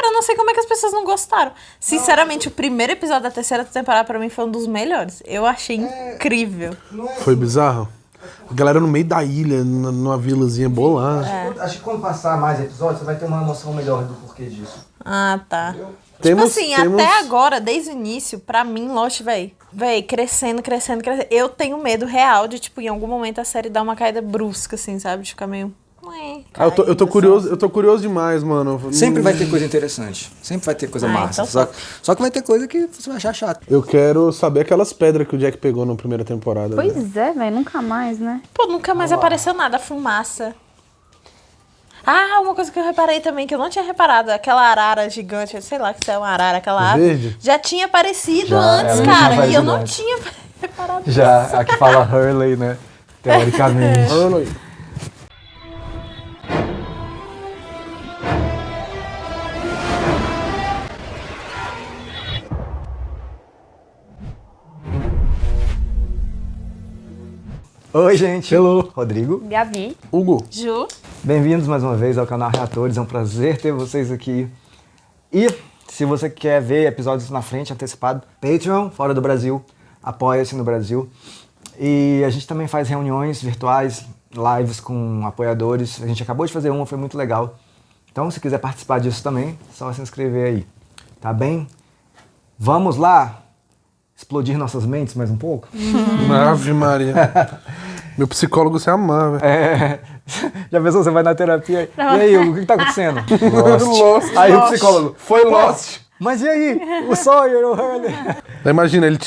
Cara, eu não sei como é que as pessoas não gostaram. Sinceramente, o primeiro episódio da terceira temporada pra mim foi um dos melhores. Eu achei incrível. Foi bizarro? A galera no meio da ilha, numa vilazinha boa lá. Acho que quando passar mais episódios, você vai ter uma noção melhor do porquê disso. Ah, tá. Entendeu? Temos- Até agora, desde o início, pra mim, Lost, véi, crescendo. Eu tenho medo real de, tipo, em algum momento a série dar uma caída brusca, assim, sabe? De ficar meio... Eu tô curioso demais, mano. Sempre vai ter coisa interessante. Sempre vai ter coisa massa. Então Só que vai ter coisa que você vai achar chato. Eu quero saber aquelas pedras que o Jack pegou na primeira temporada. né? Pois é, velho, nunca mais, né? Pô, nunca mais apareceu nada, fumaça. Ah, uma coisa que eu reparei também, que eu não tinha reparado, aquela arara gigante, sei lá que é uma arara, aquela ave, Verde? já tinha aparecido Já, antes, ela já cara, faz e eu não antes. tinha reparado. Já, aqui fala Hurley, né? Teoricamente. Olha aí. Oi, gente. Hello. Rodrigo. Gabi. Hugo. Ju, Bem-vindos mais uma vez ao canal Reatores. É um prazer ter vocês aqui. E se você quer ver episódios na frente, antecipado, Patreon, fora do Brasil, apoia-se no Brasil. E a gente também faz reuniões virtuais, lives com apoiadores. A gente acabou de fazer uma, foi muito legal. Então, se quiser participar disso também, é só se inscrever aí. Tá bem? Vamos lá explodir nossas mentes mais um pouco? Ave Maria. Meu psicólogo se amava. Já pensou, você vai na terapia? E aí, Hugo, o que tá acontecendo? Lost. Aí o psicólogo, Foi Lost. mas e aí? O Sawyer, o Hurley? Imagina, ele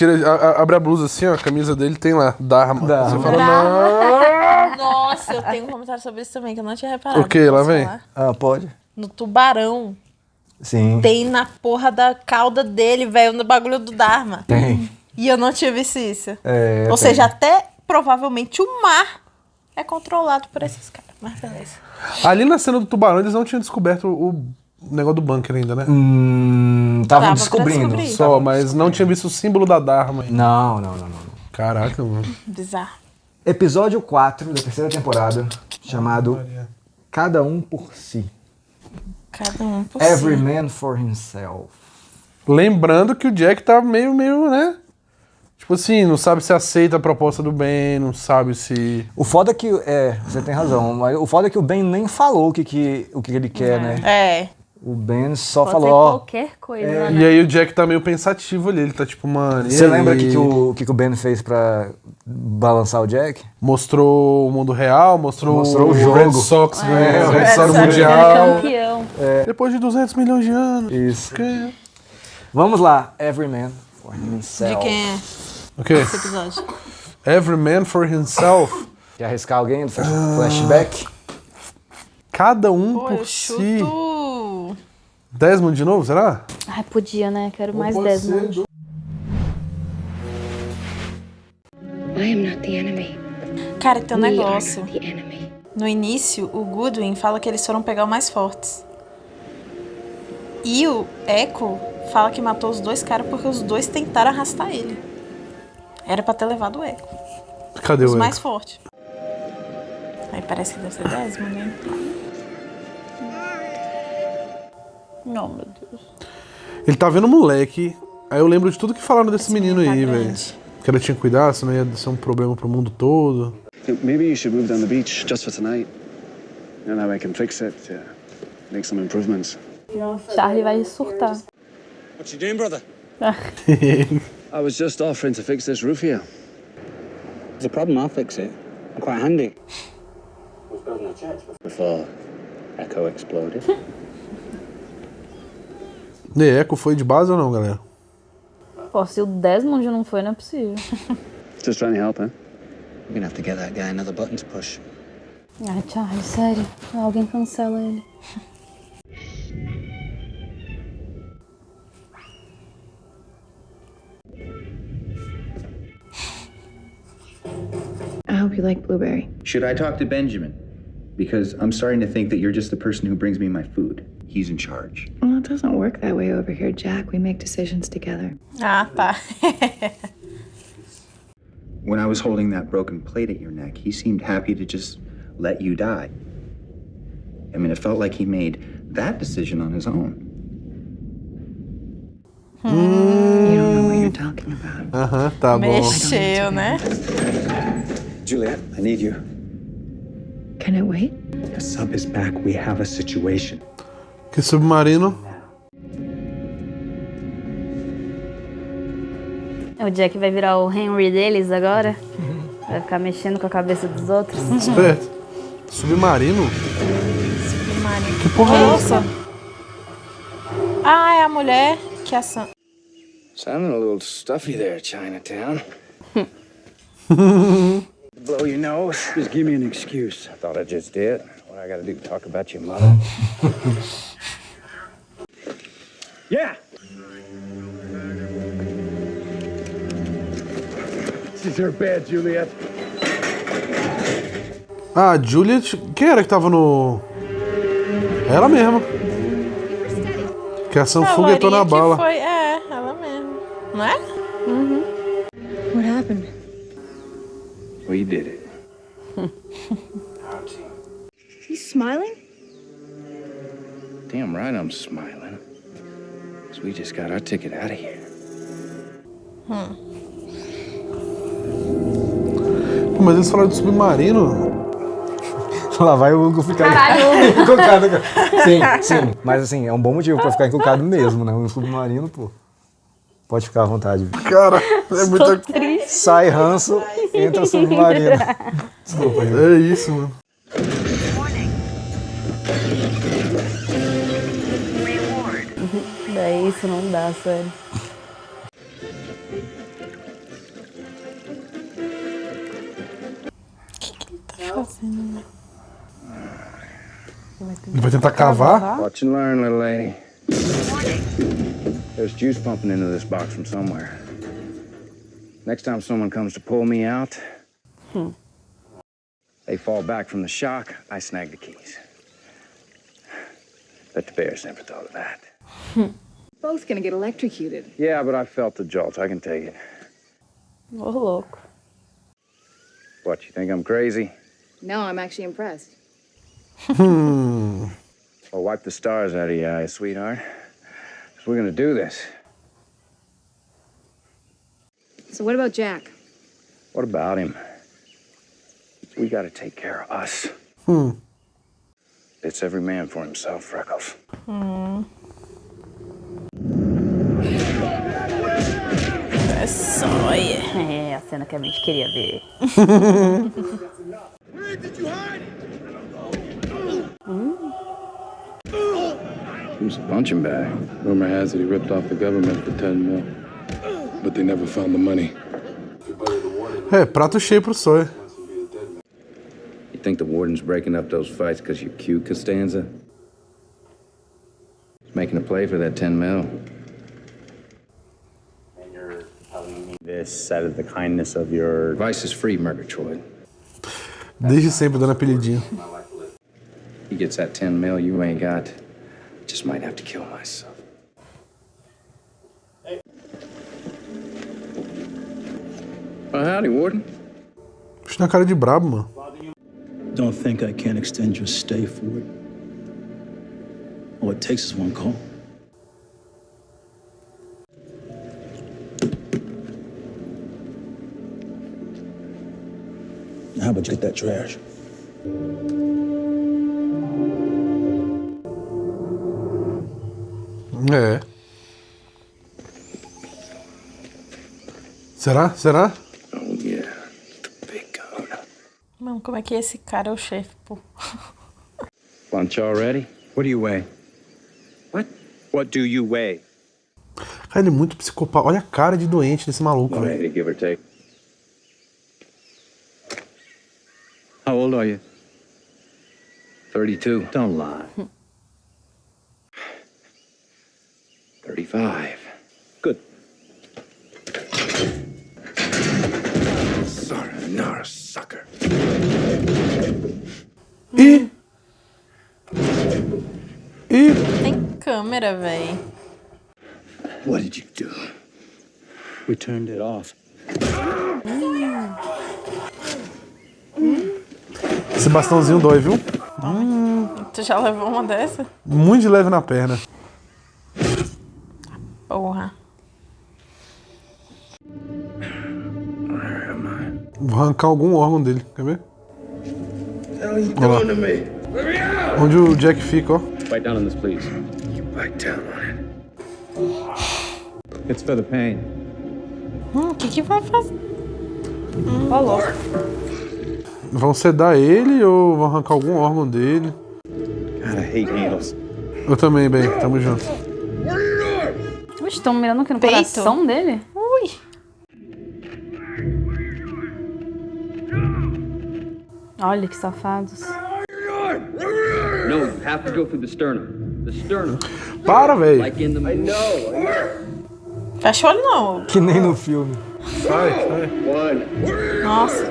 abre a blusa assim, ó, a camisa dele tem lá, Dharma. Dharma. Você fala, não. nossa, eu tenho um comentário sobre isso também, que eu não tinha reparado. O quê? Lá Posso vem? falar? Ah, pode? No tubarão, Sim. tem na porra da cauda dele, velho, no bagulho do Dharma. Tem. E eu não tinha visto isso. É, Ou tem. seja, até provavelmente o mar é controlado por esses caras. Mas beleza. Ali na cena do tubarão, eles não tinham descoberto o negócio do bunker ainda, né? Estavam Tava pra descobrindo. descobrir. Só, mas não tinha visto o símbolo da Dharma ainda. Não. Caraca, mano. Bizarro. Episódio 4 da terceira temporada, chamado Cada Um por Si. Cada um por Every si. Man for Himself. Lembrando que o Jack tá meio, né? Tipo assim, não sabe se aceita a proposta do Ben, não sabe se... O foda é que... você tem razão, mas o foda é que o Ben nem falou o que ele quer, né? É. O Ben só Pode falou, ser ó... qualquer coisa, né? E aí o Jack tá meio pensativo ali, ele tá tipo, mano... e Você aí? lembra o que o Ben fez pra balançar o Jack? Mostrou o mundo real, mostrou o jogo. Red Sox, né? o O Red Red Sox Mundial. Campeão. Depois de 200 milhões de anos. Isso. Que- Vamos lá, Every Man for Himself. De quem é O quê? esse episódio? Every man for himself. Quer arriscar alguém do flashback? Cada um Pô, eu por si. chuto... Desmond de novo, será? Ai, podia, né? Quero mais Pode 10, ser mano. do- I am not the enemy. Cara, tem um We are negócio. not the enemy. No início, o Goodwin fala que eles foram pegar o mais fortes. E o Echo fala que matou os dois caras porque os dois tentaram arrastar ele. Era pra ter levado o Echo. Cadê Os o mais Echo? fortes. Aí parece que deve ser Desmond, né? Não, meu Deus. Ele tá vendo o moleque. Aí eu lembro de tudo que falaram desse menino menino tá aí, velho. grande. Que ela tinha que cuidar, senão ia ser um problema pro mundo todo. Maybe you should move down the beach just for tonight. And now I can fix it, make some improvements. Charlie vai surtar. What you doing, brother? I was just offering to fix this roof here. There's a problem, I'll fix it. I'm quite handy. Before Echo exploded. E Echo foi de base ou não, galera? Pô, se o Desmond não foi, não é possível. Just trying to help, huh? We're gonna have to get that guy another button to push. Ai, Charlie, sério. Alguém cancela ele. I hope you like blueberry. Should I talk to Benjamin? Because I'm starting to think that you're just the person who brings me my food. He's in charge. Well, it doesn't work that way over here, Jack. We make decisions together. Ah, tá. When I was holding that broken plate at your neck, he seemed happy to just let you die. I mean, it felt like he made that decision on his own. You don't know what you're talking about. Aham, tá bom. Mexeu, né? Juliet, I need you. Can it wait? The sub is back. We have a situation. Que submarino? O Jack vai virar o Henry deles agora? Vai ficar mexendo com a cabeça dos outros? Esperto. Submarino? Submarino. Que porra é essa? Ah, é a mulher que a Sam... Sounding a little stuffy there, Chinatown. Blow your nose. Just give me an excuse. I thought I just did. What I gotta do, talk about your mother? Yeah! This is her bed, Juliet. Ah, Juliet. Quem era que tava no. Ela mesma. Que a Sam foguetou na bala. Foi, ela mesma. Não é? What happened? We did it. He's smiling? Damn right I'm smiling. 'Cause we just got our ticket out of here. Mas eles falaram de submarino. Lá vai o Hugo ficar encucado. Sim. Mas assim, é um bom motivo pra ficar encucado mesmo, né? Um submarino, pô. Pode ficar à vontade. Cara, é muita coisa. Sai ranço, entra submarino. Desculpa, gente. É isso, mano. Daí isso não dá, sério. Fazendo... Ele vai tentar cavar? Watch and learn, little lady. There's juice pumping into this box from somewhere. Next time someone comes to pull me out, they fall back from the shock, I snag the keys. Bet the bears never thought of that. Both gonna get electrocuted. Yeah, but I felt the jolt. I can take it. Ô, louco. What, you think I'm crazy? No, I'm actually impressed. Well, wipe the stars out of your eyes, sweetheart. 'Cause we're gonna do this. So what about Jack? What about him? We gotta take care of us. It's every man for himself, Freckles. É só, É a cena que a gente queria ver. Who's a punching bag? Rumor has it he ripped off the government for 10 mil. But they never found the money. É, prato cheio pro Sawyer. You think the warden's breaking up those fights because you're cute, Costanza? He's making a play for that 10 mil. This out of the kindness of your... Advice is free, Murgatroyd. Desde sempre dando apelidinho. He gets that 10 mil you ain't got. Just might have to kill myself. Oh, howdy, Warden. Puxa na cara de brabo, mano. Don't think I can't extend your stay for it. All it takes is one call. How about you get that trash? É. Será? Será? Oh, yeah. The big gun. Mano, como é que esse cara é o chefe, pô? Lunch already? What do you weigh? What? What do you weigh? Cara, ele é muito psicopata. Olha a cara de doente desse maluco, velho. 180, give or take. How old are you? 32. Don't lie. 35. Good. Sayonara, sucker. Ih! Ih! Tem câmera, véi. What did you do? We turned it off. Esse bastãozinho dói, viu? Tu já levou uma dessa? Muito de leve na perna. Porra. Vou arrancar algum órgão dele, quer ver? Olha lá. Onde o Jack fica, ó. Bite down on this, please. You bite down on it. It's for the pain. O que vai fazer? Falou. Vão sedar ele ou vão arrancar algum órgão dele? God, I hate needles. Eu também, bem. Tamo junto. Estão mirando aqui no Peito. coração dele? Ui. Olha que safados. No, you have to go through the sternum. The sternum. Para, velho. Like in the movie. Fecha o olho não. Que nem no filme. Sai, sai. Nossa.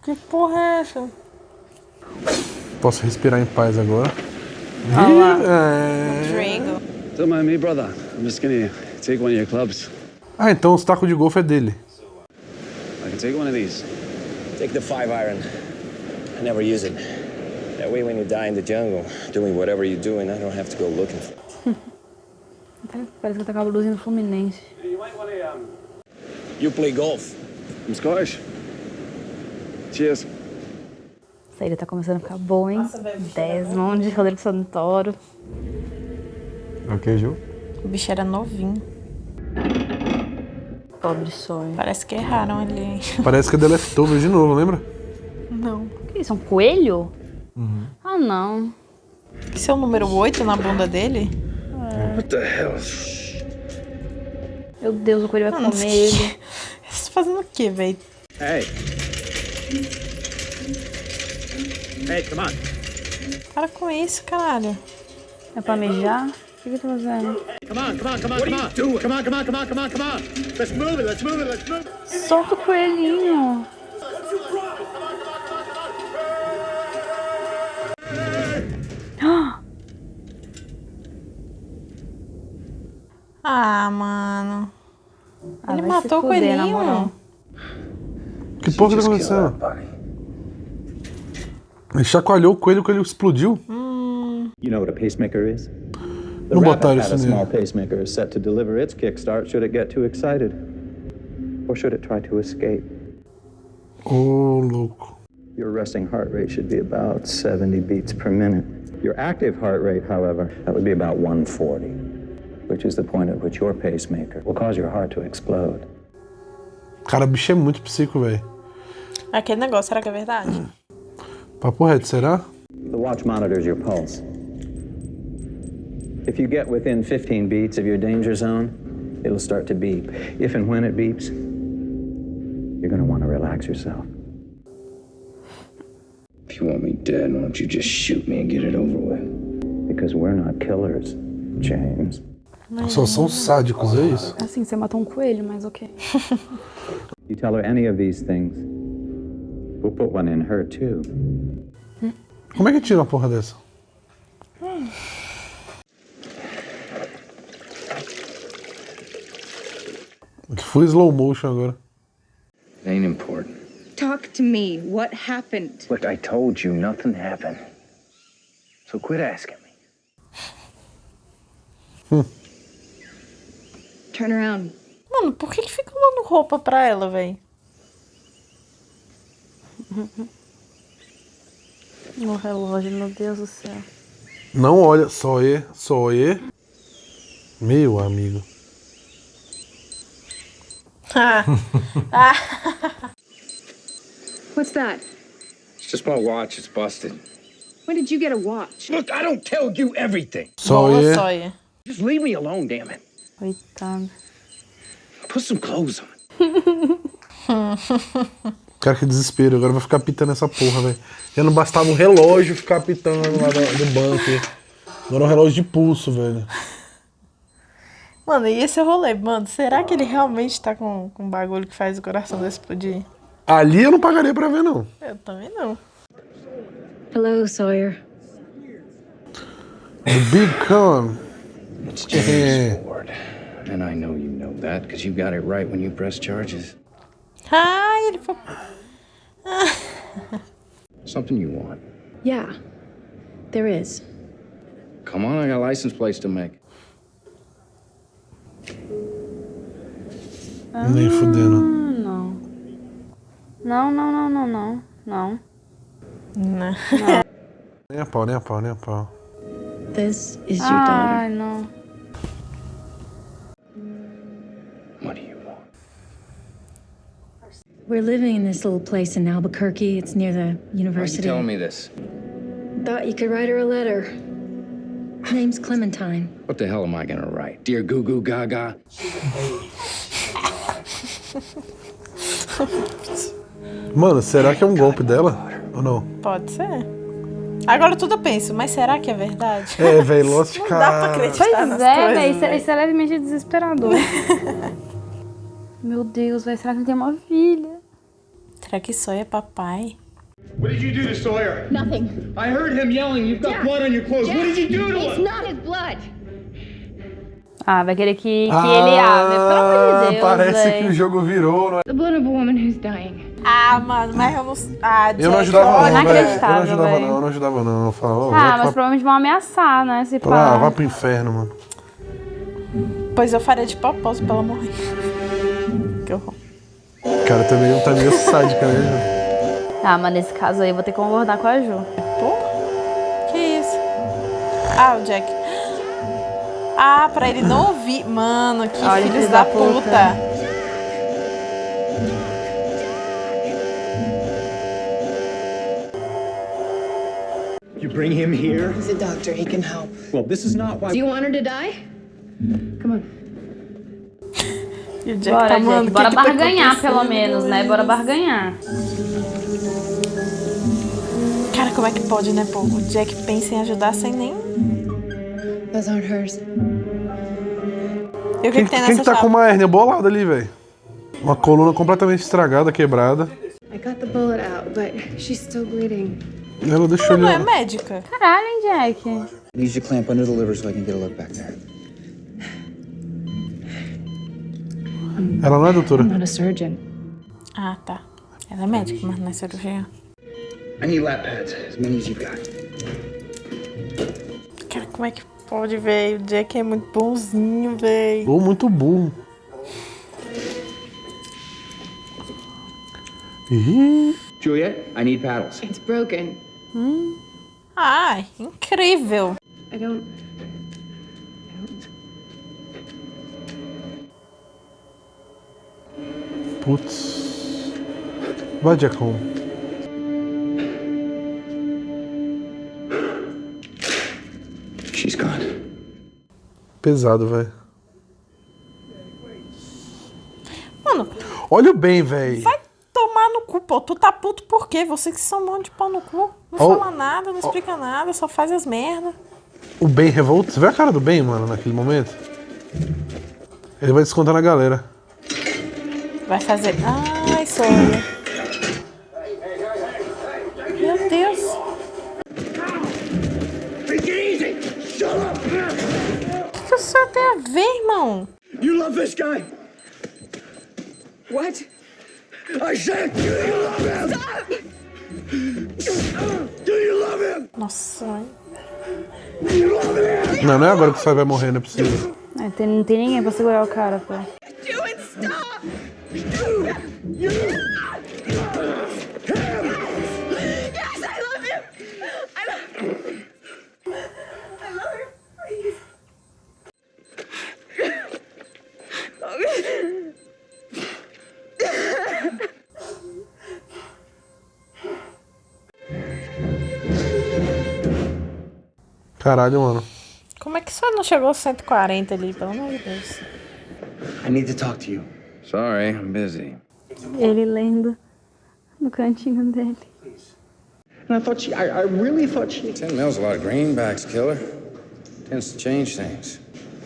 Que porra é essa? Posso respirar em paz agora. Olha lá. É... Drago. Don't mind me, brother. I'm just gonna take one of your clubs. Ah, então os tacos de golfe é dele. I can take one of these. Take the 5-iron. I never use it. That way when you die in the jungle, doing whatever you're doing, I don't have to go looking for it. Parece que tá com a blusinha do Fluminense. You play golf? I'm Scottish. Cheers. Essa ilha tá começando a ficar boa, hein? Desmond, Rodrigo Santoro. Ok, Ju? O bicho era novinho. Pobre sonho. Parece que erraram ali. Parece que é The Leftovers de novo, lembra? Não. O que é isso? É um coelho? Ah, não. Esse é o número 8 na bunda dele? What the hell? Meu Deus, o coelho vai Mano, comer ele. Você tá fazendo o quê, velho? Hey. Hey, come on. Para com isso, caralho. É pra mijar? O que eu tô fazendo? Come on, come on, come on, come on. Come on, come on, come on, come on, come on. Let's move it, let's move it, let's move it. Solta o coelhinho. Ah, mano. Ele vai matou o se fuder, na moral. coelhinho. Que porra que tá acontecendo? Ele chacoalhou o coelho explodiu. You know what a pacemaker is? The Não rabbit botaram had isso a small nele. pacemaker set to deliver its kickstart should it get too excited. Or should it try to escape. Ô, louco. Your resting heart rate should be about 70 beats per minute. Your active heart rate, however, that would be about 140, which is the point at which your pacemaker will cause your heart to explode. Cara, o bicho é muito psico, velho. Aquele negócio, será que é verdade? Papo reto, será? The watch monitors your pulse. If you get within 15 beats of your danger zone, it'll start to beep. If and when it beeps, you're going to want to relax yourself. If you want me dead, why don't you just shoot me and get it over with? Because we're not killers, James. Só são sádicos, é isso? Assim, você matou um coelho, mas ok. You tell her any of these things, we'll put one in her too. Como é que tira uma porra dessa? Que foi slow motion agora. It ain't important. Talk to me. What happened? Look, I told you nothing happened. So quit asking me. Turn around. Mano, por que fica dando roupa pra ela, velho? No relógio, meu Deus do céu. Não olha, só é. Meu amigo. What's that? It's just my watch. It's busted. When did you get a watch? Look, I don't tell you everything. Boa sóia. Just leave me alone, damn it. Coitado. Put some clothes on. Cara, que desespero. Agora vai ficar pitando essa porra, velho. Já não bastava o relógio ficar pitando lá do banco. Agora é um relógio de pulso, velho. Mano, e esse rolê, mano? Será que ele realmente tá com um bagulho que faz o coração dele explodir? Ali eu não pagaria pra ver, não. Eu também não. Hello, Sawyer. The Big Con. It's James Ford. And I know you know that, because you got it right when you press charges. Ai, ele foi... Something you want. Yeah, there is. Come on, I got license plates to make. Nem fudendo. Não. Não. Não. Nem a pau, nem a pau, nem a pau. This is your Ai, daughter. não. What do you want? We're living in this little place in Albuquerque. It's near the Why are you university. telling me this? Thought you could write her a letter. Name's Clementine. What the hell am I gonna write? Dear Goo Goo Gaga? Mano, será que é um golpe dela? Ou não? Pode ser. Agora tudo eu penso, mas será que é verdade? É, velho, Lost, Não dá pra cara. acreditar Pois nas é, coisas, velho. véi. Isso é levemente desesperador. Meu Deus, velho. Será que ele tem uma filha? Será que Sawyer é papai? What did you do to Sawyer? Nothing. I heard him yelling, you've got blood on your clothes. What did you do to It's him? not his blood. Ah, vai querer que ele ave. Pelo amor de Deus, parece véi. que o jogo virou, não é? The blood of a woman who's dying. Ah, mano, mas eu não... Ah, Eu não Jack, ajudava olha, não, velho. Eu não inacreditável, ajudava velho. não, eu não ajudava não. Eu falava, ó, Ah, vai mas pra- provavelmente vão ameaçar, né? Se Ah, pá. vai pro inferno, mano. Pois eu faria de propósito pra ela morrer. Que horror. O cara também tá meio sádica, né? Ah, mas nesse caso aí eu vou ter que concordar com a Ju. Que isso? Ah, o Jack. Ah, pra ele não ouvir. Mano, que Olha, filhos filho da da puta. puta. You bring him here? He's a doctor. He can help. Well, this is not why... Do you want her to die? Come on. E o Jack Bora, tá, Jack. mano, Bora que tá barganhar, acontecendo, pelo menos, né? Bora barganhar. Cara, como é que pode, né, pô? O Jack pensa em ajudar sem nem... Those aren't hers. E o que Quem que tem quem nessa que tá chave? com uma hérnia bolada ali, velho? Uma coluna completamente estragada, quebrada. I got the bullet out, but she's still bleeding. Ela deixou Ela não é ele... médica. Caralho, hein, Jack? Need you to clamp under the liver so I can get a look back there. Ela não é doutora. I'm not a surgeon. Ah, tá. Ela é médica, mas não é cirurgiã. I need lap pads, as many as you've got. Cara, como é que pode, velho? O Jack é muito bonzinho, velho. Ou muito burro. Ih, Juliet, I need paddles. It's broken. Ai, incrível. I don't... putz. Vai, Jackon. She's gone. Pesado, velho. Mano, Olha o bem, velho. vai tomar no cu, pô. Tu tá puto por quê? Você que são um monte de pau no cu. Não Ó, fala nada, não explica nada, só faz as merda. O bem revolta. Você vê a cara do bem, mano, naquele momento? Ele vai descontar na galera. Vai fazer... Ai, Sawyer. Meu Deus. Take it easy! Shut up! O que o senhor tem a ver, irmão? You love this guy? What? I said, do you love him? Do you love him? Nossa, mãe. Do you love him? Não, não é agora que o Sai vai morrer, não é possível. Não tem ninguém pra segurar o cara, pô. Do it, stop! Yes, I love him! I love him! I love him, please. Caralho, mano. Como é que só não chegou aos 140 ali, pelo amor de Deus? I need to talk to you. Sorry, I'm busy. Ele lendo no cantinho dele. And I thought I really thought she... 10 mil's a lot of greenbacks, killer. Tends to change things.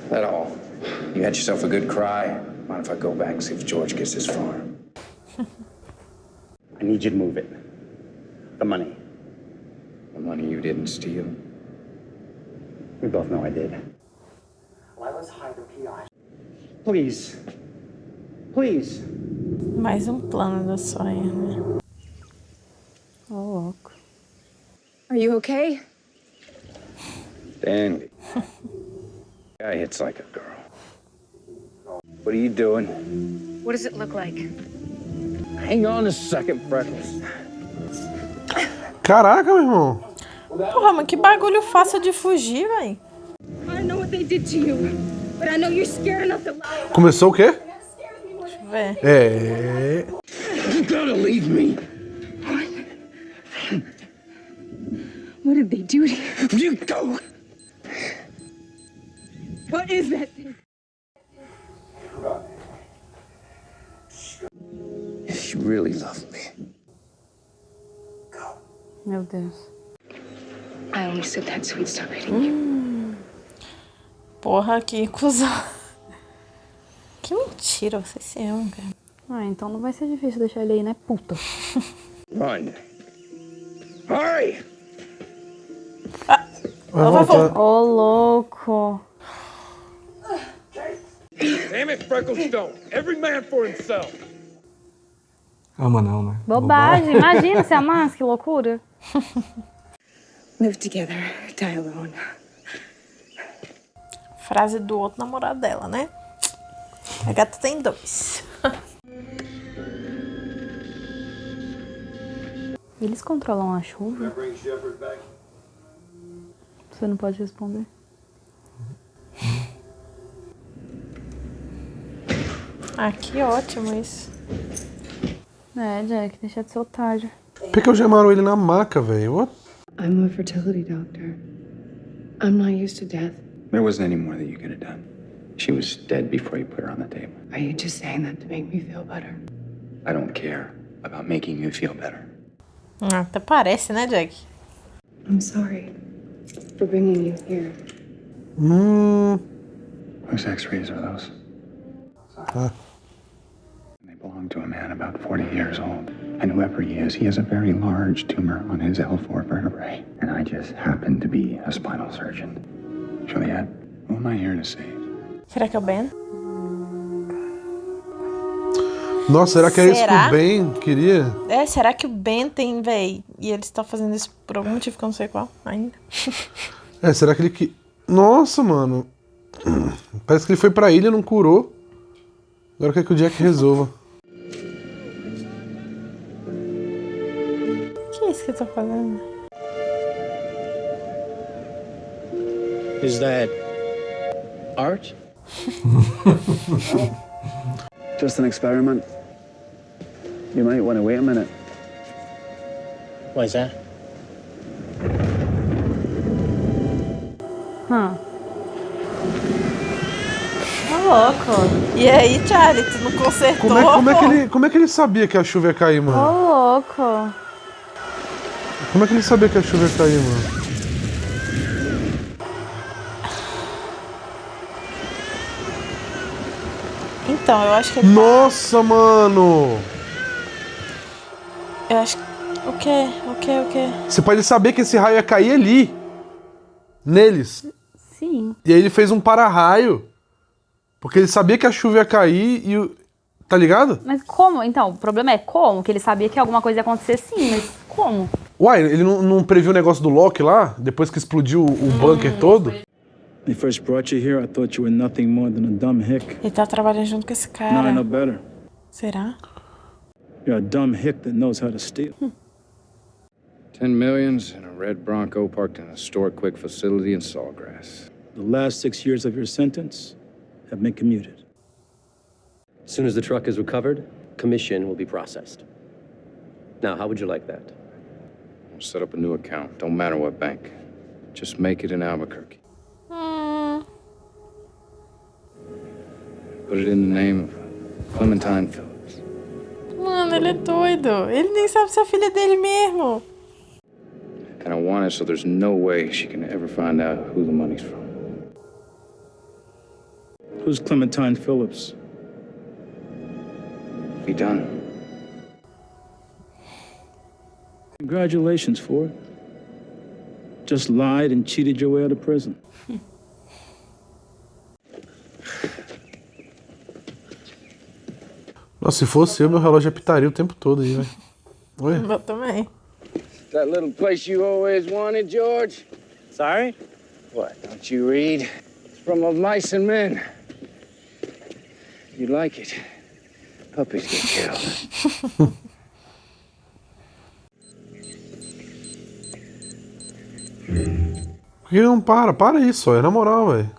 That all. You had yourself a good cry. Mind if I go back and see if George gets his farm? I need you to move it. The money. The money you didn't steal. We both know I did. Please. Please. Mais um plano da Sawyer, né? Ô, louco. Are you okay? Dandy. Guy hits like a girl. What are you doing? What does it look like? Hang on a second, Freckles. Caraca, meu irmão. Porra, mas que bagulho fácil de fugir, véi. I know what they did to you, but I know you're scared enough to lie. Começou o quê? Deixa eu ver. É. You gotta leave me. What did they do to you? You go. What is that thing? If you really love me. Meu Deus. I only said that so he'd stop hitting you. Porra, que cuzão. Que mentira, vocês se amam, cara. Ah, então não vai ser difícil deixar ele aí, né, puta? Run. Hurry! Ô, louco. Damn it, Freckles, don't. Every man for himself. Ama não, né? Bobagem. Imagina se amasse, que loucura. Live together, die alone. Frase do outro namorado dela, né? A gata tem 2. Eles controlam a chuva? Você não pode responder. Ah, que ótimo isso. É, Jack, deixa de ser otário. Por que algemaram ele na maca, velho? I'm a fertility doctor. I'm not used to death. There wasn't any more that you could have done. She was dead before you put her on the table. Are you just saying that to make me feel better? I don't care about making you feel better. Até parece, né, Jack? I'm sorry for bringing you here. Whose x-rays are those? They belong to a man about 40 years old. And whoever he has a very large tumor on his L4 vertebrae. And I just happen to be a spinal surgeon. Juliet, who am I here to save? Será que é o Ben? Nossa, será que é isso que o Ben queria? É, será que o Ben tem, véi? E ele está fazendo isso por algum motivo que eu não sei qual ainda. É, será que ele que... Nossa, mano. Parece que ele foi pra ilha e não curou. Agora quer que o Jack resolva. Que é isso que eu tô fazendo? Is that art? Just an experiment. You might want to wait a minute. Why is that? Tá louco. E aí, Charlie, tu não consertou? Como é que ele sabia que a chuva ia cair, mano? Ô, louco. Como é que ele sabia que a chuva ia cair, mano? Então, eu acho que ele... Nossa, mano! Eu acho... O quê? Você pode saber que esse raio ia cair ali. Neles. Sim. E aí ele fez um para-raio. Porque ele sabia que a chuva ia cair e o... Tá ligado? Mas como? Então, o problema é como? Que ele sabia que alguma coisa ia acontecer sim, mas como? Uai, ele não previu o negócio do Loki lá? Depois que explodiu o bunker todo? When they first brought you here, I thought you were nothing more than a dumb hick. Ele tá trabalhando junto com esse cara. Now I know better. Será? You're a dumb hick that knows how to steal. 10 millions in a red Bronco parked in a store quick facility in Sawgrass. The last 6 years of your sentence have been commuted. As soon as the truck is recovered, commission will be processed. Now, how would you like that? We'll set up a new account. Don't matter what bank. Just make it in Albuquerque. Put it in the name of Clementine Phillips. Mano, ele é doido. Ele nem sabe se é filha dele mesmo. And I want it so there's no way she can ever find out who the money's from. Who's Clementine Phillips? Be done. Congratulations, Ford. Just lied and cheated your way out of prison. Nossa, se fosse eu, meu relógio apitaria o tempo todo aí, velho. Olha. Eu também. That little place you always wanted, George? Sorry? What, don't you read? It's from of mice and men. You like it. Puppies get killed. Por que não para? Para isso, é na moral, velho.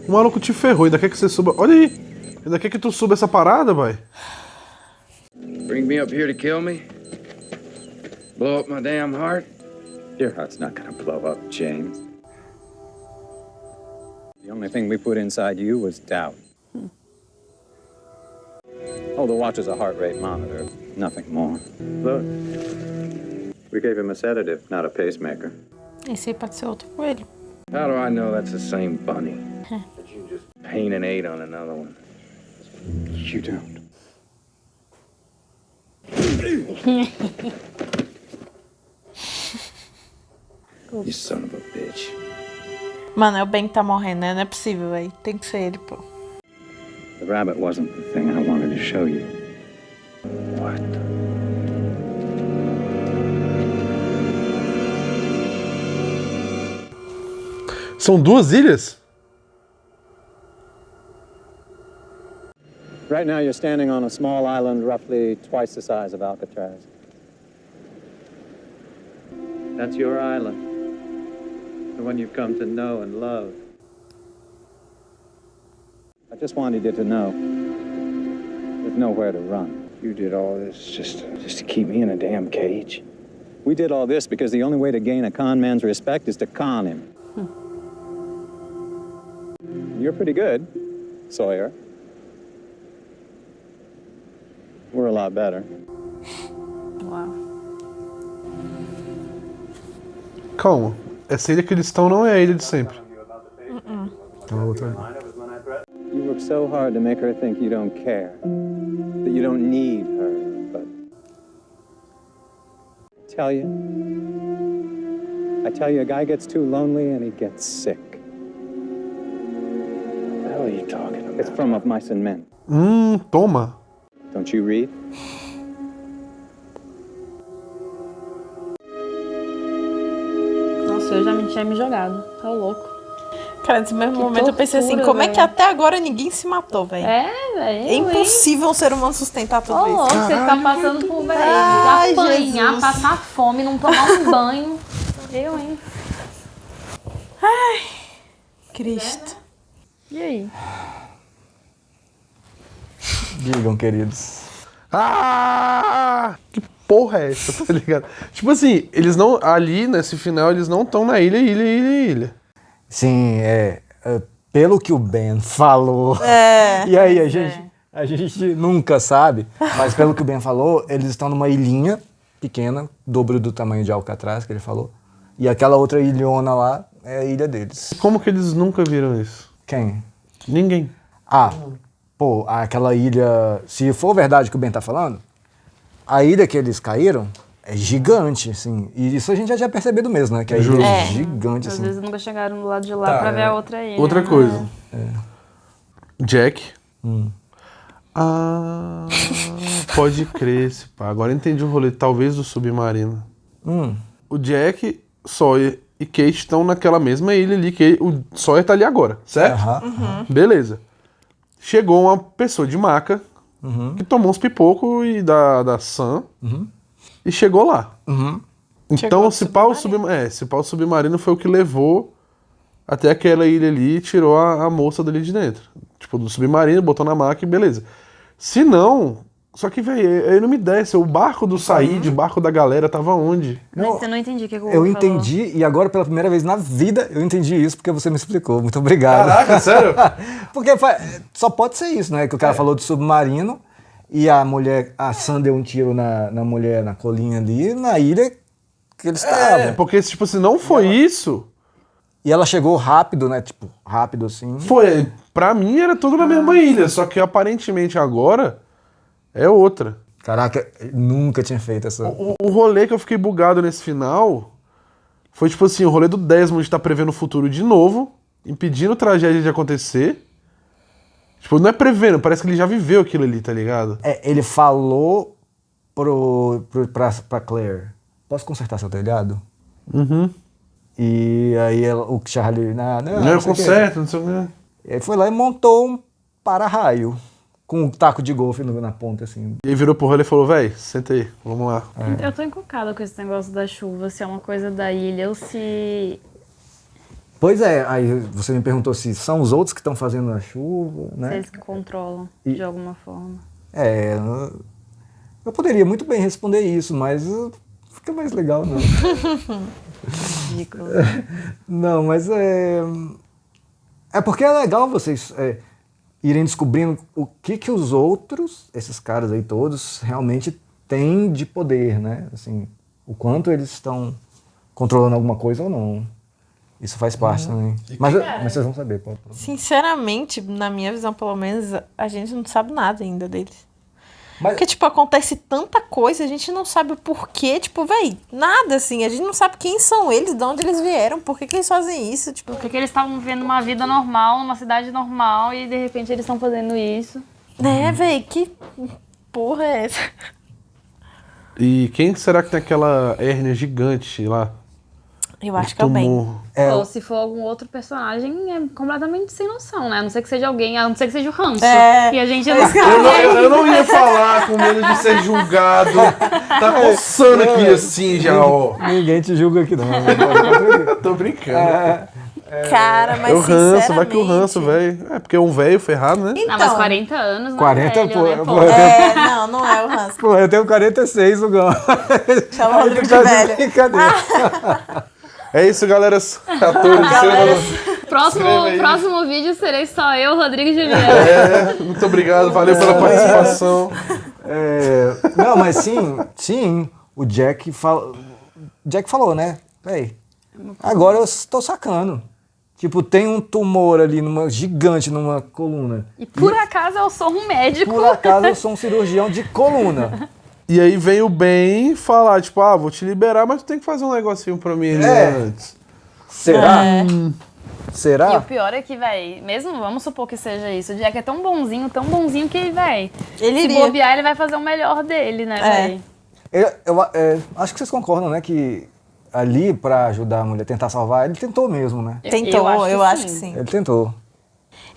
O maluco te ferrou, ainda quer que você suba. Olha aí! Ainda quer que tu suba essa parada, vai? Bring me up here to kill me? Blow up my damn heart? Your heart's not gonna blow up, James. The only thing we put inside you was doubt. Oh, the watch is a heart rate monitor, nothing more. Look, we gave him a sedative, not a pacemaker. Esse aí pode ser outro coelho. How do I know that's the same bunny? That you just paint an 8 on another one? You don't. You son of a bitch. Mano, é o Ben que tá morrendo, né? Não é possível, velho. Tem que ser ele, pô. The rabbit wasn't the thing I wanted to show you. What? São duas ilhas? Right now you're standing on a small island roughly twice the size of Alcatraz. That's your island. The one you've come to know and love. I just wanted you to know there's nowhere to run. You did all this just to keep me in a damn cage? We did all this because the only way to gain a con man's respect is to con him. You're pretty good, Sawyer. We're a lot better. Uau. Calma. Essa ilha que eles estão não é a ilha de sempre. Então, outra. You work so hard to make her think you don't care, that you don't need her, but I tell you, a guy gets too lonely and he gets sick. What the hell are you talking about? It's from Of Mice and Men. Toma. Don't you read? Nossa, eu já tinha me jogado. Tá louco. Cara, nesse mesmo Que momento eu pensei assim, tortura, como é que velho. até agora ninguém se matou, velho? É, velho. É impossível um ser humano sustentar tudo Ô, isso. louco, você ficar passando por, velho, Ai, apanhar, Jesus. passar fome, não tomar um banho. Eu, hein? Ai, Cristo. E aí? Digam, queridos. Que porra é essa, tá ligado? Tipo assim, eles não. Ali, nesse final, eles não estão na ilha. Sim, pelo que o Ben falou. E aí, a gente nunca sabe, mas pelo que o Ben falou, eles estão numa ilhinha pequena, dobro do tamanho de Alcatraz, que ele falou. E aquela outra ilhona lá é a ilha deles. Como que eles nunca viram isso? Quem? Ninguém. Pô, aquela ilha, se for verdade o que o Ben tá falando, a ilha que eles caíram é gigante, assim. E isso a gente já tinha percebido mesmo, né? Que a ilha é gigante, Às assim. vezes nunca chegaram do lado de lá pra ver a outra ilha. Outra coisa. Jack. Pode crer, esse pá. Agora entendi o rolê, talvez do submarino. O Jack, Sawyer e Kate estão naquela mesma ilha ali, que o Sawyer tá ali agora, certo? Beleza. Chegou uma pessoa de maca que tomou uns pipocos e da Sam e chegou lá. Então, se pá o submarino foi o que levou até aquela ilha ali e tirou a moça dali de dentro. Tipo, do submarino, botou na maca e beleza. Se não... Só que, velho, aí não me desce. O barco do Said, o barco da galera, tava onde? Mas você não entendi o que o Hugo Eu falou. entendi, e agora pela primeira vez na vida eu entendi isso porque você me explicou. Muito obrigado. Caraca, sério? Porque só pode ser isso, né? Que o cara falou de submarino e a mulher, a Sam deu um tiro na mulher na colinha ali, na ilha que eles estavam. Porque, tipo, se não foi isso... E ela chegou rápido, né? Tipo, rápido assim. Foi. Pra mim era tudo na mesma ilha, só que aparentemente agora é outra. Caraca, nunca tinha feito essa... O rolê que eu fiquei bugado nesse final foi tipo assim, o rolê do Desmond tá prevendo o futuro de novo, impedindo tragédia de acontecer. Tipo, não é prevendo, parece que ele já viveu aquilo ali, tá ligado? Ele falou pra Claire, posso consertar seu telhado? E aí o Charlie... Não eu conserto, não sei o que. E aí foi lá e montou um para-raio. com um taco de golfe na ponta, assim. E aí virou pro rolê e falou, véi, senta aí, vamos lá. Eu tô encucada com esse negócio da chuva, se é uma coisa da ilha ou se... Pois é, aí você me perguntou se são os outros que estão fazendo a chuva, né? Se eles que controlam, de alguma forma. Eu poderia muito bem responder isso, mas fica mais legal, não. Ridículo. Não, mas é porque é legal vocês irem descobrindo o que os outros, esses caras aí todos, realmente têm de poder, né? Assim, o quanto eles estão controlando alguma coisa ou não. Isso faz parte também. Mas vocês vão saber. Sinceramente, na minha visão, pelo menos, a gente não sabe nada ainda deles. Porque, tipo, acontece tanta coisa, a gente não sabe o porquê, tipo, véi, nada, assim. A gente não sabe quem são eles, de onde eles vieram, por que eles fazem isso, tipo... Porque eles estavam vivendo uma vida normal, numa cidade normal, e de repente eles estão fazendo isso. Véi, que porra é essa? E quem será que tem aquela hérnia gigante lá? Eu acho que é o Ben. Ou se for algum outro personagem, é completamente sem noção, né? A não ser que seja alguém, a não ser que seja o Hanso. E a gente não sabe. Eu não ia falar com medo de ser julgado. Tá coçando aqui assim já, ó. Ninguém te julga aqui, não. Eu tô brincando. Cara, mas o ranço, vai que o ranço, velho. É porque é um velho ferrado, né? Não, mas 40 anos, né? 40, velho, pô, né, pô. Não é o ranço. Pô, eu tenho 46, o Gão. Chama o Rodrigo de velho. É isso, galera. Atores. Próximo vídeo serei só eu, Rodrigo e Juliana. Muito obrigado, valeu pela participação. Não, mas sim, o Jack falou, né? Peraí, agora eu estou sacando. Tipo, tem um tumor ali, gigante numa coluna. E por acaso eu sou um médico. Por acaso eu sou um cirurgião de coluna. E aí vem o Ben falar, tipo, vou te liberar, mas tu tem que fazer um negocinho pra mim antes. Será? Será? E o pior é que, véi, mesmo vamos supor que seja isso, o Jack é tão bonzinho que, véi, se bobear, ele vai fazer o melhor dele, né, véi? Eu acho que vocês concordam, né, que ali pra ajudar a mulher a tentar salvar, ele tentou mesmo, né? Tentou, eu acho que sim. Ele tentou.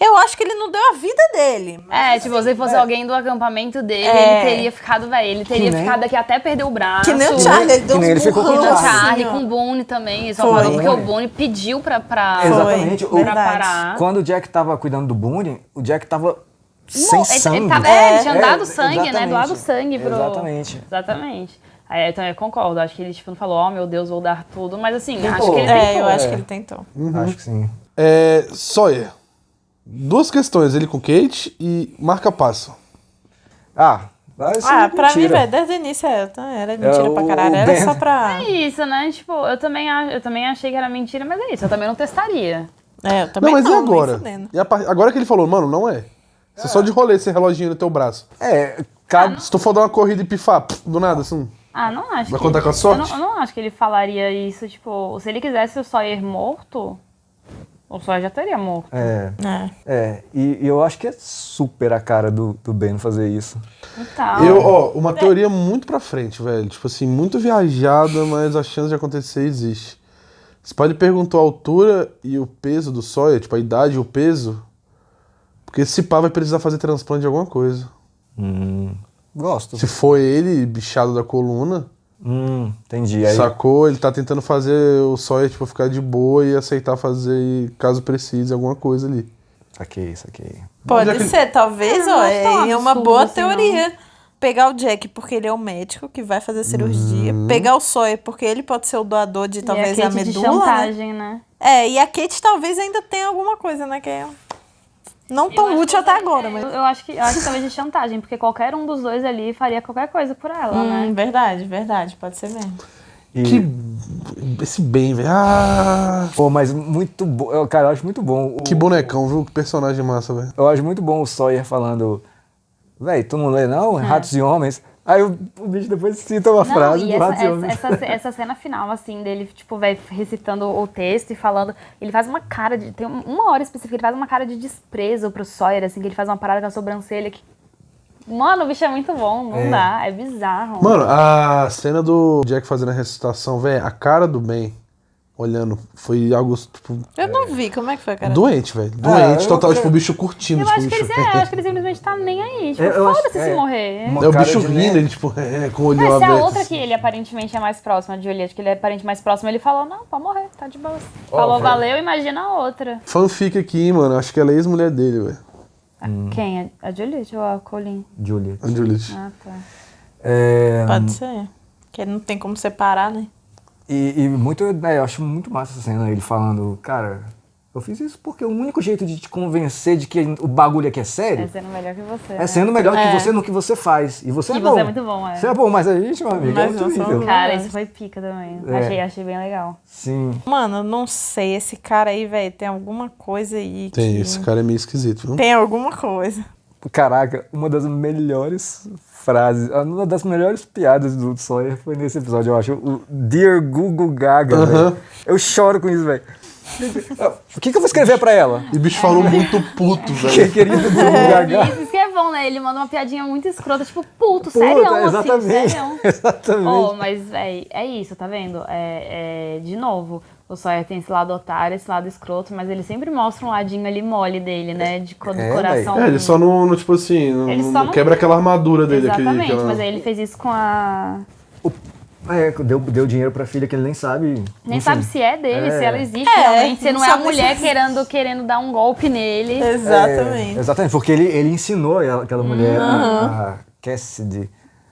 Eu acho que ele não deu a vida dele. Tipo, se fosse alguém do acampamento dele, ele teria ficado, ele teria ficado aqui até perder o braço. Que nem o Charlie, ele deu uns burrão. Que nem o Charlie, com o Boone também. Ele só parou porque o Boone pediu pra Exatamente. pra parar. Quando o Jack tava cuidando do Boone, o Jack tava sem sangue. Ele tinha dado sangue, né? Doado sangue pro... Exatamente. Aí, então eu concordo, acho que ele não falou, meu Deus, vou dar tudo, mas assim, tentou. Acho que ele tentou. Eu acho que ele tentou. Acho que sim. Sawyer. 2 questões, ele com Kate e marca-passo. Pra mim, velho, desde o início era mentira pra caralho, era só pra... É isso, né? Tipo, eu também achei que era mentira, mas é isso, eu também não testaria. Eu também não. Mas e agora? Agora que ele falou, mano, não é. Você só de rolê esse reloginho no teu braço. Se tu for dar uma corrida e pifar, do nada, assim... não acho. Vai contar com a sorte? Eu não acho que ele falaria isso, tipo, se ele quisesse o Sawyer morto... O Sawyer já teria morto. E eu acho que é super a cara do Ben fazer isso. Uma teoria muito pra frente, velho. Tipo assim, muito viajada, mas a chance de acontecer existe. Você pode perguntar a altura e o peso do Sawyer, tipo a idade e o peso, porque esse pá vai precisar fazer transplante de alguma coisa. Gosto. Se for ele, bichado da coluna... Entendi. Aí... Sacou? Ele tá tentando fazer o Sawyer, tipo, ficar de boa e aceitar fazer, caso precise, alguma coisa ali. Saquei. Pode ser, talvez, é uma boa teoria. Não. Pegar o Jack porque ele é o médico que vai fazer cirurgia. Pegar o Sawyer porque ele pode ser o doador de talvez a medula. De chantagem, né? E a Kate talvez ainda tenha alguma coisa, né? Que é... Não tão útil até agora, mas... Eu acho que talvez de chantagem, porque qualquer um dos dois ali faria qualquer coisa por ela, né? Verdade, pode ser mesmo. Esse Ben, velho. Pô, mas muito bom. Cara, eu acho muito bom. Que bonecão, viu? Que personagem massa, velho. Eu acho muito bom o Sawyer falando... Véi, tu não lê não? Ratos e Homens... Aí o bicho depois cita uma frase do Ratos e Homens. Essa cena final, assim, dele, tipo, recitando o texto e falando... Ele faz uma cara de... Tem uma hora específica, ele faz uma cara de desprezo pro Sawyer, assim, que ele faz uma parada com a sobrancelha que... Mano, o bicho é muito bom, não dá, é bizarro. Mano, a cena do Jack fazendo a ressuscitação, velho, a cara do Ben olhando. Foi algo, tipo... Eu não vi, como é que foi, cara? Doente, velho. Doente, total, tipo, o bicho curtindo. Eu tipo, acho que ele simplesmente tá nem aí. Tipo, Eu acho- foda-se se morrer. É o bicho rindo, ele, tipo, com o olho Mas se a aberto. outra que ele aparentemente é mais próxima, a Juliette, que ele é aparentemente mais próximo, ele falou, não, pode morrer, tá de boa. Falou, valeu, imagina a outra. Fanfic aqui, mano. Acho que ela é ex-mulher dele, velho. Quem? A Juliette ou a Colleen? Juliette. A Juliette. Ah, tá. Pode ser. Que não tem como separar, né? E muito, eu acho muito massa essa cena, ele falando, cara, eu fiz isso porque o único jeito de te convencer de que o bagulho aqui é sério É sendo melhor que você. é sendo melhor que você no que você faz. E você é bom. Você é muito bom, Você é bom, mas a gente, meu amigo, é outro nível. Cara, isso foi pica também. Achei bem legal. Sim. Mano, eu não sei. Esse cara aí, velho, tem alguma coisa aí. Tem, esse cara é meio esquisito, viu? Tem alguma coisa. Caraca, uma das melhores frases, uma das melhores piadas do Sawyer foi nesse episódio, eu acho. O Dear Google Gaga, velho. Eu choro com isso, velho. O que eu vou escrever pra ela? E o bicho falou muito puto, velho. Querido Google Gaga. Isso que é bom, né? Ele manda uma piadinha muito escrota, tipo, puto, sério, exatamente. assim, sério. Exatamente. Oh, mas, véi, é isso, tá vendo? De novo, o Sawyer tem esse lado otário, esse lado escroto, mas ele sempre mostra um ladinho ali mole dele, né? De coração. Ele só não tipo assim, não quebra aquela armadura dele. Exatamente, mas aí ele fez isso com a... Deu dinheiro pra filha que ele nem sabe. Nem sabe se é dele, se ela existe realmente. Você não é a mulher querendo dar um golpe nele. Exatamente. Exatamente, porque ele ensinou aquela mulher, a Cassidy,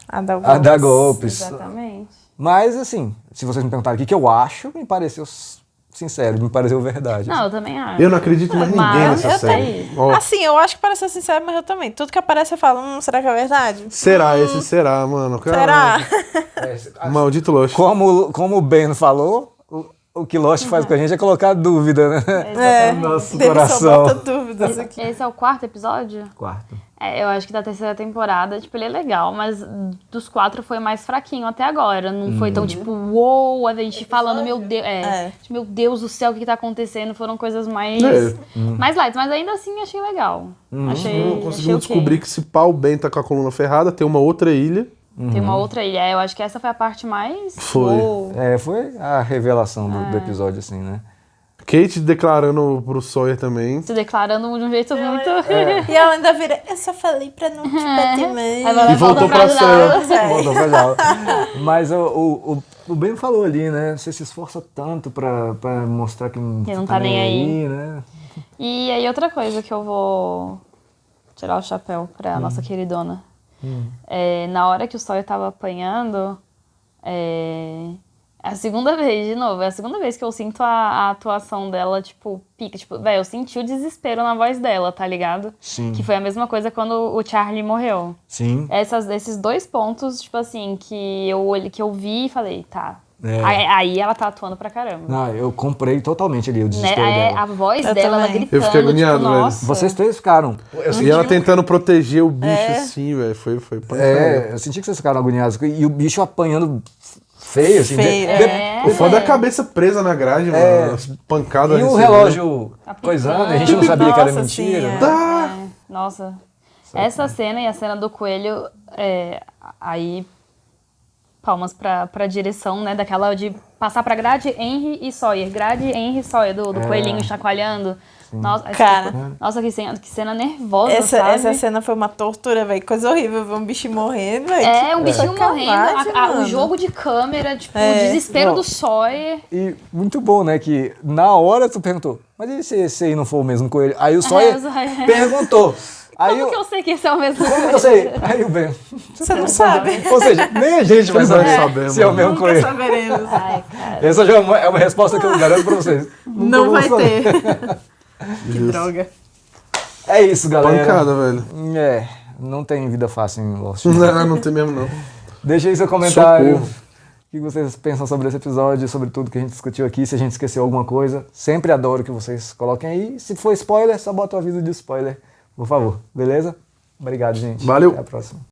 a dar golpes. Exatamente. Mas, assim, se vocês me perguntarem o que eu acho, me pareceu sincero, me pareceu verdade. Não, eu também acho. Eu não acredito mais ninguém nessa série. Assim, eu acho que parece ser sincero, mas eu também. Tudo que aparece eu falo, será que é verdade? Será? Esse será, mano. Será? Maldito Lost. Como o Ben falou, o que Lost faz com a gente é colocar dúvida, né? No nosso coração. Só bota dúvidas aqui. Esse é o 4º episódio? 4º. Eu acho que da 3ª temporada, tipo, ele é legal, mas dos 4 foi mais fraquinho até agora. Não foi tão, tipo, uou, a gente falando, meu Deus, meu Deus do céu, o que tá acontecendo? Foram coisas mais light, mas ainda assim achei legal. Conseguimos descobrir que se pau, o Ben tá com a coluna ferrada, tem uma outra ilha. Tem uma outra ilha, eu acho que essa foi a parte mais... Foi. Foi a revelação do episódio, assim, né? Kate declarando pro Sawyer também. Se declarando de um jeito muito... E ela ainda vira, eu só falei pra não te bater mais. E voltou pra cela. Voltou pra cela. Mas o Ben falou ali, né? Você se esforça tanto pra mostrar que não tá nem aí, né? E aí outra coisa que eu vou tirar o chapéu pra nossa queridona. Na hora que o Sawyer tava apanhando... É a segunda vez, de novo, é a segunda vez que eu sinto a atuação dela, tipo, pica. Tipo, velho, eu senti o desespero na voz dela, tá ligado? Sim. Que foi a mesma coisa quando o Charlie morreu. Sim. Esses 2 pontos, tipo assim, que eu vi e falei, tá. Aí ela tá atuando pra caramba. Não, eu comprei totalmente ali o desespero dela. A voz dela, ela gritando, eu fiquei agoniado, tipo, nossa. Vocês 3 ficaram. E ela tentando proteger o bicho assim, velho. Foi eu senti que vocês ficaram agoniados. E o bicho apanhando feio, assim. O foda é a cabeça presa na grade, mano. As pancadas. E o relógio coisando, a gente não sabia que era mentira. Nossa. Essa cena e a cena do coelho, aí... Palmas pra direção, né? Daquela de passar pra grade, Henry e Sawyer. Grade, Henry e Sawyer, do coelhinho chacoalhando. Nossa, cara. Nossa, que cena nervosa, sabe? Essa cena foi uma tortura, velho. Coisa horrível ver um bichinho morrendo, velho. Um bichinho morrendo. O jogo de câmera, tipo, o desespero do Sawyer. E muito bom, né? Que na hora tu perguntou, mas e se esse aí não for o mesmo coelho? Aí o Sawyer perguntou. Como que eu sei que esse é o mesmo coelho? Como eu sei? Aí o Ben... Você não sabe. Ou seja, nem a gente vai saber se é o mesmo coelho. Nunca saberemos. Ai, cara. Essa já é uma resposta que eu garanto pra vocês. Não vai ter. Que droga. É isso, galera. Pancada, velho. Não tem vida fácil em Lost. Não tem mesmo, não. Deixa aí seu comentário. Socorro. O que vocês pensam sobre esse episódio, sobre tudo que a gente discutiu aqui, se a gente esqueceu alguma coisa. Sempre adoro que vocês coloquem aí. Se for spoiler, só bota o aviso de spoiler, por favor. Beleza? Obrigado, gente. Valeu. Até a próxima.